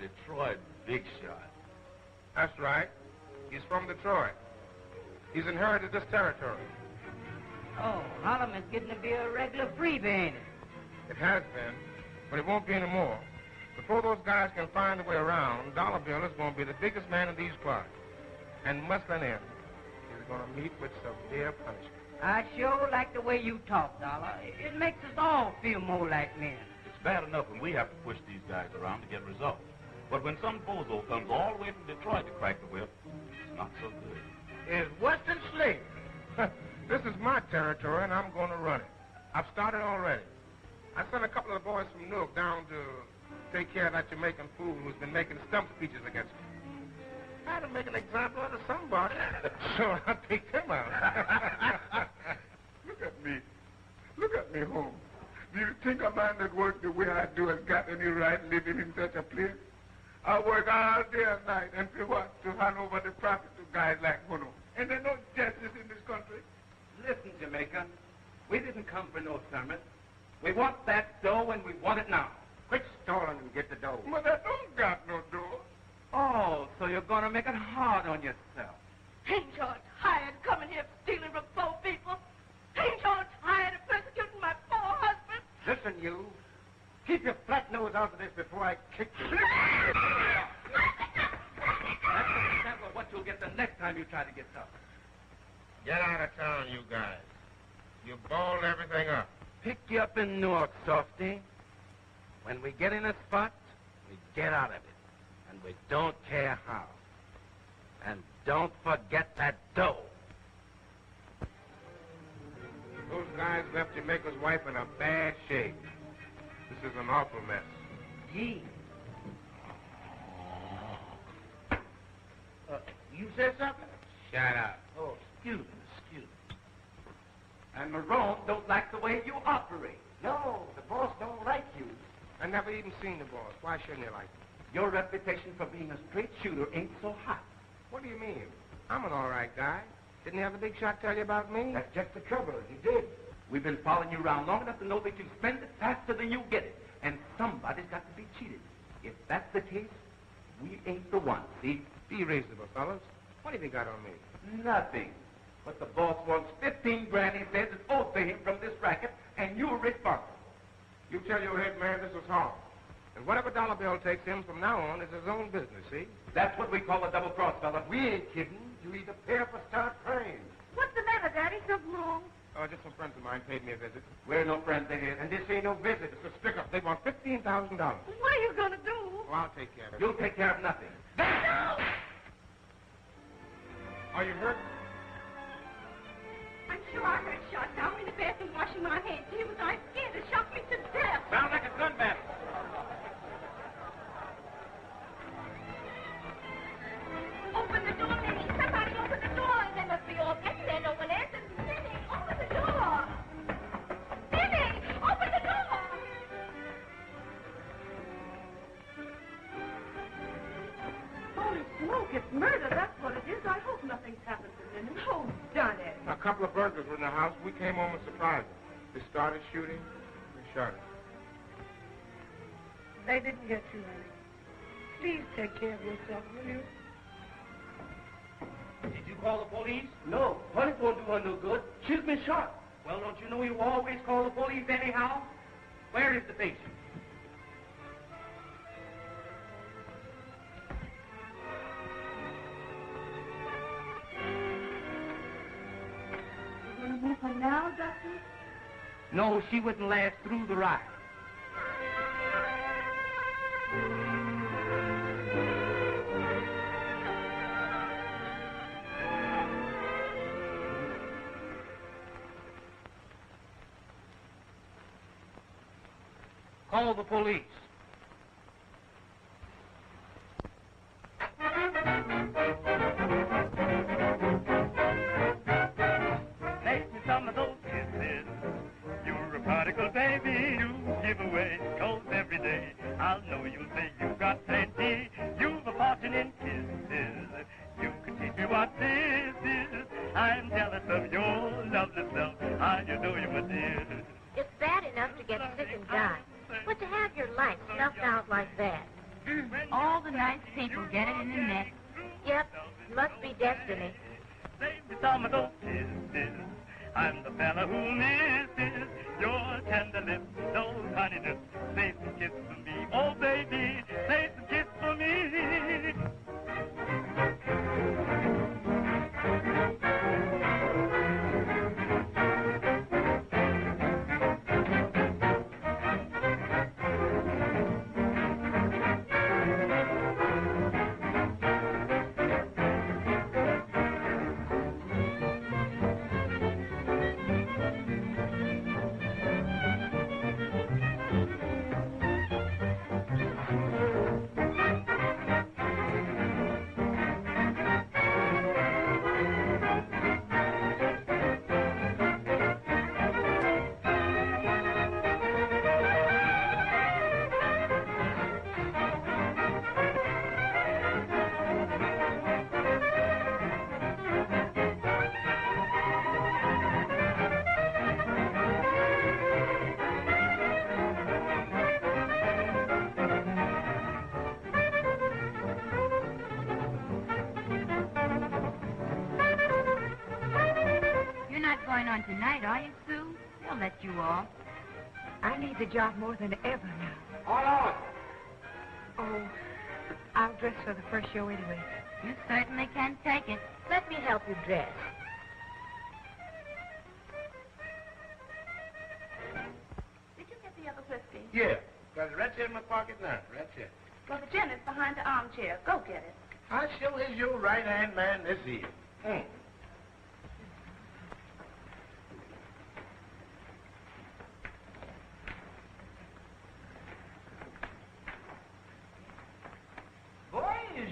Detroit Big Shot. That's right. He's from Detroit. He's inherited this territory. Oh, Harlem is getting to be a regular freebie, ain't it? It has been, but it won't be anymore. Before those guys can find a way around, Dollar Bill is going to be the biggest man in these parts. And Muscling in is going to meet with severe punishment. I sure like the way you talk, Dollar. It makes us all feel more like men. It's bad enough when we have to push these guys around to get results. But when some bozo comes all the way from Detroit to crack the whip, it's not so good. Is Western slavery. This is my territory, and I'm going to run it. I've started already. I sent a couple of the boys from Newark down to take care of that Jamaican fool who's been making stump speeches against me. I had to make an example out of somebody, so I'll take him out. Look at me. Look at me, Holmes. Do you think a man that works the way I do has got any right living in such a place? I work all day and night, and for what? To hand over the profit to guys like Bono. And there's no justice in this country. Listen, Jamaican, we didn't come for no sermon. We want that dough, and we want it now. Quit stalling and get the dough. But I don't got no door. Oh, so you're going to make it hard on yourself. Ain't you tired coming here stealing from poor people? Ain't you tired of persecuting my poor husband? Listen, you. Keep your flat nose out of this before I kick you. That's an example of what you'll get the next time you try to get tough. Get out of town, you guys. You balled everything up. Pick you up in Newark, Softy. When we get in a spot, we get out of it. And we don't care how. And don't forget that dough. Those guys left Jamaica's wife in a bad shape. This is an awful mess. Gee. You said something? Shut up. Oh, excuse me. And Marone don't like the way you operate. No, the boss don't like you. I never even seen the boss. Why shouldn't he like me? Your reputation for being a straight shooter ain't so hot. What do you mean? I'm an all right guy. Didn't he have the big shot tell you about me? That's just the trouble. He did. We've been following you around long enough to know that you spend it faster than you get it. And somebody's got to be cheated. If that's the case, we ain't the ones, see? Be reasonable, fellas. What have you got on me? Nothing. But the boss wants 15 grand, he says, is owed to him from this racket, and you're responsible. You tell your head man this is hard. And whatever Dollar Bill takes him from now on is his own business, see? That's what we call a double cross, fella. We ain't kidding. You either pay up or start praying. What's the matter, Daddy? Something wrong? Oh, just some friends of mine paid me a visit. We're no friends of his. And this ain't no visit. It's a stick-up. They want $15,000. What are you going to do? Oh, I'll take care of it. You'll take care of nothing. No! Are you hurt? I'm sure I heard shot down in the bathroom washing my hands. He was I scared. It shocked me to death. Sounds like a gun battle. Open the door, Minnie. Somebody open the door. They must be all getting there. No one answers. Minnie, open the door. Minnie, open the door. Holy smoke, it's murder. That's what it is. I hope nothing's happened to Minnie. Oh, done it. A couple of burglars were in the house. We came home and surprised them. They started shooting. We shot them. They didn't get you, Minnie. Please take care of yourself, will you? Did you call the police? No. Honey won't do her no good. She's been shot. Well, don't you know you always call the police anyhow? Where is the patient? You going to move her now, Doctor? No, she wouldn't last through the ride. Call the police. Make me some of those kisses. You're a prodigal I'll know you'll say you got plenty. You've a fortune in kisses. You can teach me what this is. I'm jealous of your lovely self. I adore you, my dear. It's bad enough to get sick and die, but to have your life snuffed out like that. All the nice people get it in the neck. Yep, must be destiny. Save me some of those kisses. I'm the fella who misses your tender lips, those honey lips. Save some kiss for me, oh baby, save some kiss for me. On tonight, are you, Sue? They'll let you off. I need the job more than ever now. Hold on. Oh, I'll dress for the first show anyway. You certainly can take it. Let me help you dress. Did you get the other whiskey? Yeah. Got it right here in my pocket now. Right here. Well, the gin is behind the armchair. Go get it. I sure is your right-hand man this year.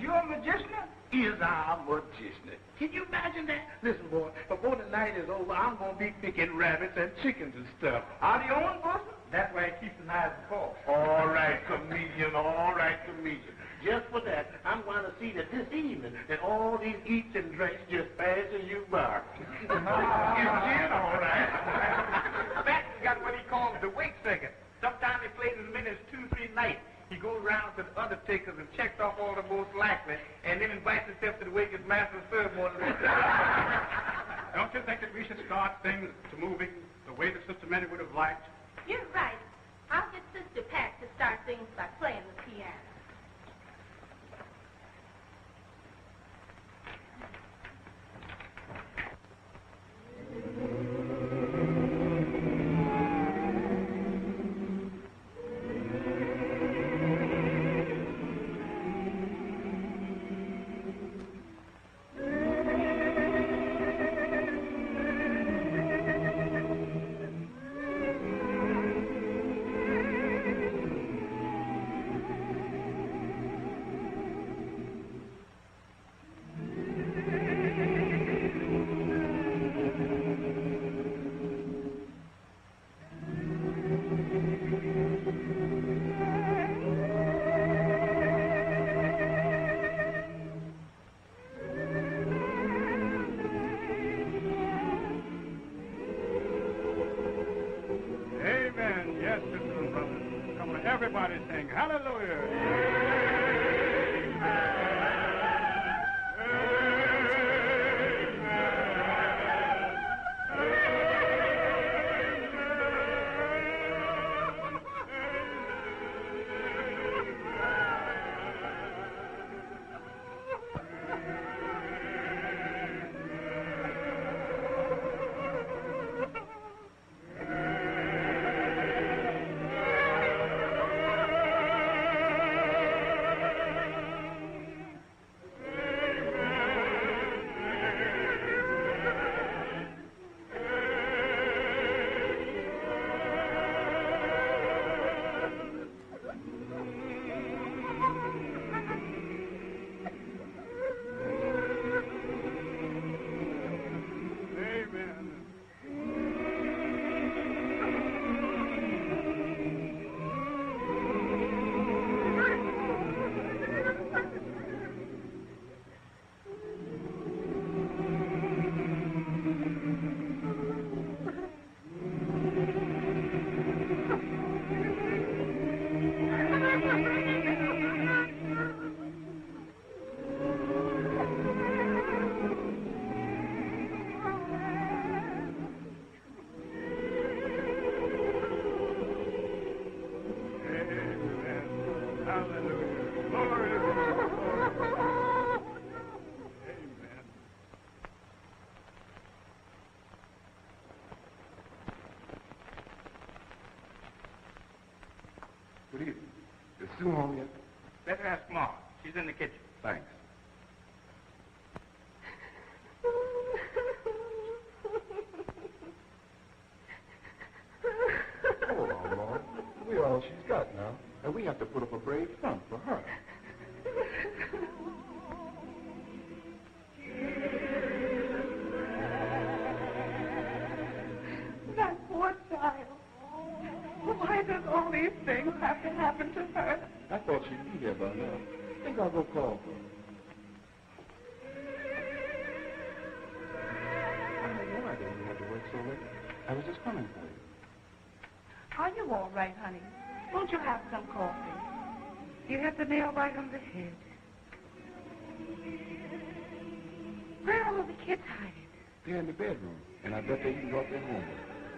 You're a magician? Is our magician. Can you imagine that? Listen, boy, before the night is over, I'm going to be picking rabbits and chickens and stuff. Out of your own bosom? That's why it keeps an eye on the ball. All right, comedian, all right, comedian. Just for that, I'm going to see that this evening that all these eats and drinks just pass you by. It's gin, all right. Batman's got what he calls the wake second. Sometimes he plays as many as 2-3 nights. He goes around to the undertakers and checks off all the most likely, and then invites himself to the wake as master of ceremony. Don't you think that we should start things to moving the way that Sister Minnie would have liked? You're right. I'll get Sister Pat to start things by playing the piano. Everybody sing hallelujah. Hallelujah. Glory to God. Amen. Good evening. Is Sue home yet? Better ask Ma. She's in the kitchen. Thanks. Hold on, Lord. We're all she's got now, and we have to put up a brave front for her. That poor child. Why does all these things have to happen to her? I thought she'd be here by now. I think I'll go call for her. I had no idea you had to work so late. I was just coming for you. Are you all right, honey? Won't you have some coffee? You hit the nail right on the head. Where are all the kids hiding? They're in the bedroom, and I bet they even got their homework.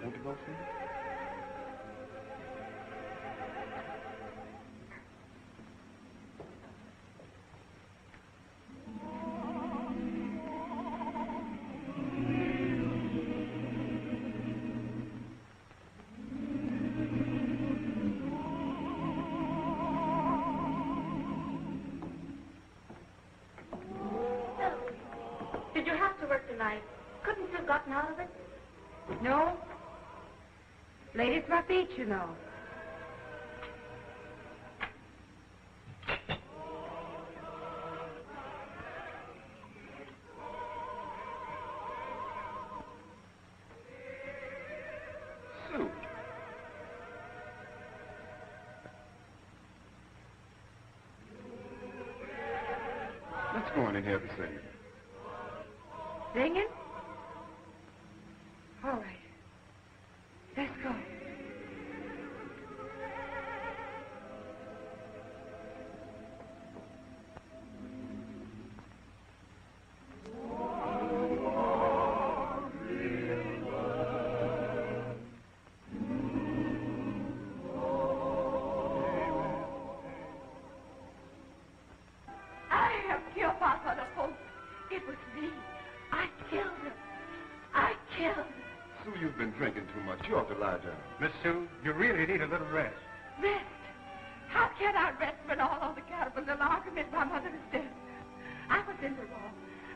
Won't you go see? Did you have to work tonight? Couldn't you have gotten out of it? No. Late at my feet, you know. Sue. Let's go in and have the singing. Singing? All right. Let's go. I have killed Papa the Pope. It was me. I killed him. I killed him. Sue, you've been drinking too much. You ought to lie down. Miss Sue, you really need a little rest. Rest? How can I rest when all of the cattle will argument my mother is dead? I was in the wrong.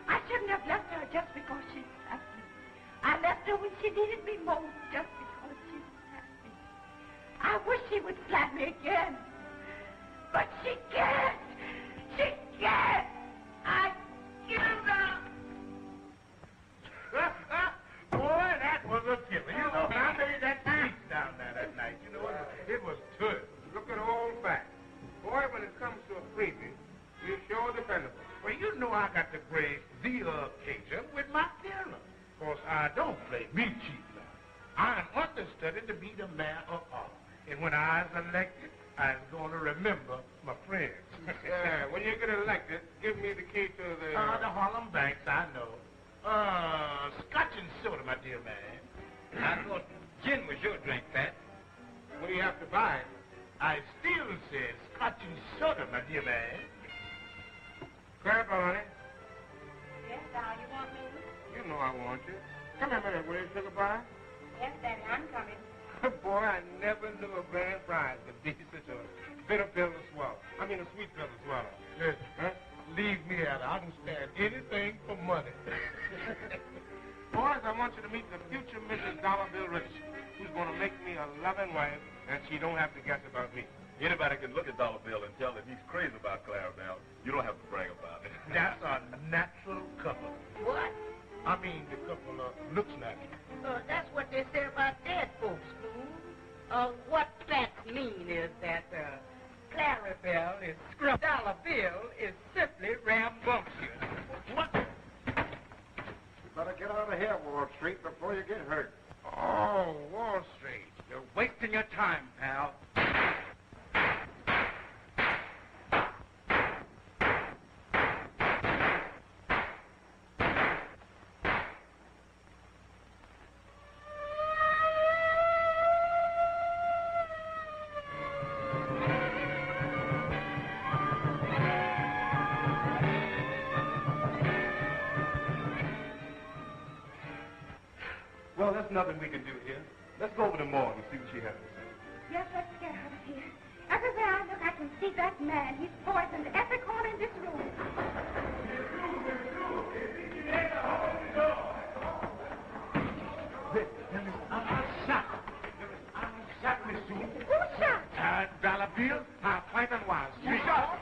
I shouldn't have left her just because she slapped me. I left her when she needed me most just because she slapped me. I wish she would slap me again. But she can't. She can't. I killed her. Boy, that was a killer. You know, when I made that speech down there that night, you know, it was good. Look at old fact. Boy, when it comes to a freebie, you're sure dependable. Well, you know I got to grace the occasion with my dinner. Of course, I don't play me cheap now. I am understudy to be the mayor of Harlem. And when I was elected, I was going to remember my friends. Yeah, when you get elected, give me the key to the... The Harlem Banks, I know. Scotch and soda, my dear man. I thought gin was your drink, Pat. What do you have to buy? I still say Scotch and soda, my dear man. Grab on it. Yes, Daddy, you want me? You know I want you. Come here a minute, will you, sugar pie? Yes, Daddy, I'm coming. Boy, I never knew a grand prize could be such a bitter pill to swallow. I mean, a sweet pill to swallow. Listen, Huh? leave me out. I can stand anything for money. Boys, I want you to meet the future Mrs. Dollar Bill Rich, who's going to make me a loving wife, and she don't have to guess about me. Anybody can look at Dollar Bill and tell that he's crazy about Clara now. You don't have to brag about it. That's a natural couple. What? I mean, the couple looks natural. That's what they say about dead folks, fool. What that mean is that Clarabelle is scrum. Dollar Bill is simply rambunctious. What? You better get out of here, Wall Street, before you get hurt. Oh, Wall Street. You're wasting your time, pal. there's nothing we can do here. Let's go over to Morgan and see what she has to say. Yes, let's get out of here. Everywhere I look, I can see that man. He's poisoned every corner in this room. Shot, Miss Sue. Who shot? Dollar Bill, fighting was. You shot?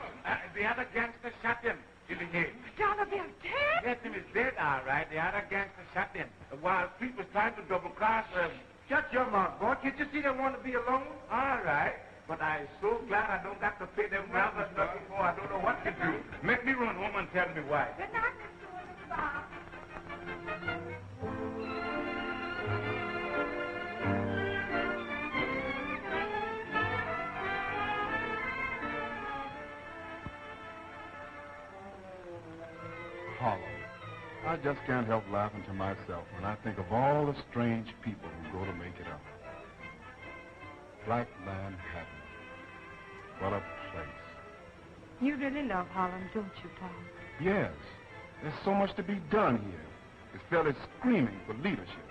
The other gangster shot him in the head. Dollar Bill dead? Yes, him is dead, all right. The other gangster shot him. While Pete was trying to double-cross him. Shut your mouth, boy. Can't you see they want to be alone? All right. But I'm so glad I don't have to pay them robbers nothing for. I don't know what to do. Make me run home and tell me why. Good night, Mr. Bob. Harlem. I just can't help laughing to myself when I think of all the strange people who go to make it up. Black Manhattan. What a place. You really love Harlem, don't you, Tom? Yes. There's so much to be done here. This fella's screaming for leadership.